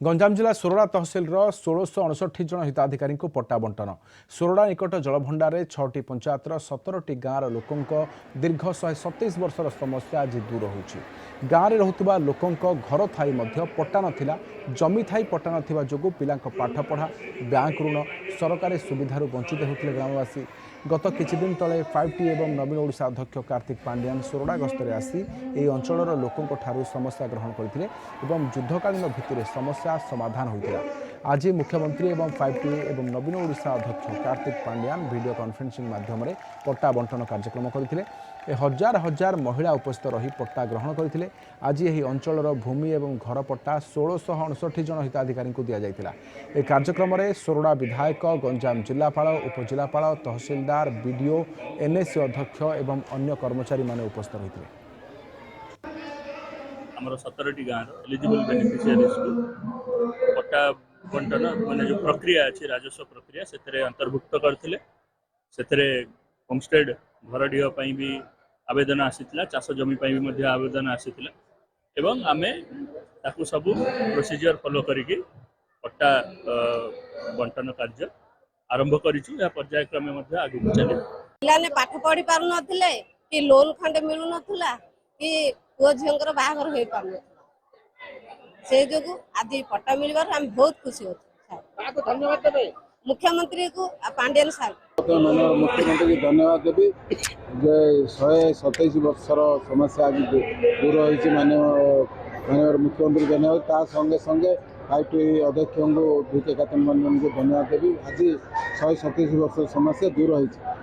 गंजाम जिला सोरडा तहसिल 1669 जन हिताधिकारी पट्टा बंटन। सोरडा निकट जलभंडार 6टी पंचायतर 17टी गाँवर लोकों दीर्घ 127 वर्षर समस्या आज दूर होउछि। गाँव में रहुतबा लोकों घर थाई मध्य पट्टा नथिला, जमी थाई पट्टा नथिबा जोगु पिलांक पाठपढ़ा, बैंक ऋण, सरकारी सुविधार वंचित होते ग्रामवासी। गत किछि दिन तले 5T एवं नवीन ओडिशा अध्यक्ष कार्तिक पांड्यान सोरडा गस्तरे आसी एही अंचलर लोकों ठारू समस्या ग्रहण करथिले एवं युद्धकालीन भित्तिरे समस्या समाधान होइतिला। आज मुख्यमंत्री एवं 5T एवं नवीन ओडिशा अध्यक्ष कार्तिक पांड्यान वीडियो कॉन्फ्रेंसिंग माध्यम पट्टा बंटन कार्यक्रम करथिले। हजार हजार महिला उपस्थित रही पट्टा ग्रहण करथिले। आज यही अंचलर भूमि एवं घर पट्टा 1659 जन हिताधिकारी को दिया जायतिला। ए कार्यक्रम में सोरडा विधायक, गंजाम जिलापाल, उपजिलापाल, तहसीलदार, बीडीओ, एनएससी अध्यक्ष एवं अन्य कर्मचारी माने उपस्थित रहिथिले। हमर 17टी गाँव एलिजिबल बेनिफिशियरीज को पट्टा बंटन माने जो प्रक्रिया अच्छी राजस्व प्रक्रिया से अंतर्भुक्त करथिले। से होमस्टेड घरडीह भी आवेदन आसीथिला, चाष जमी भी मध्य आवेदन आसीथिला एवं आमे ताकू सब प्रोसीजर फॉलो करिके पट्टा बंटन कार्य आरंभ करिछु। या पर्यायक्रमे मध्य आगु चले। पिलाने पाठ पढ़ी पारु नथिले कि लोन खंडे मिलु नथिला कि पुओ झिंगर बाहागर होई पारु से जोगु आदि पट्टा मिलबार हम बहुत खुशी होत। आपको धन्यवाद देबे मुख्यमंत्री को पांड्यान साहब मुख्यमंत्री को धन्यवाद देवी जे 127 वर्षर समस्या आज दूर होती। माननीय मुख्यमंत्री धन्यवाद ता संगे संगे 5T अध्यक्ष को VK कातन को धन्यवाद देवी। आज 127 वर्ष समस्या दूर होती।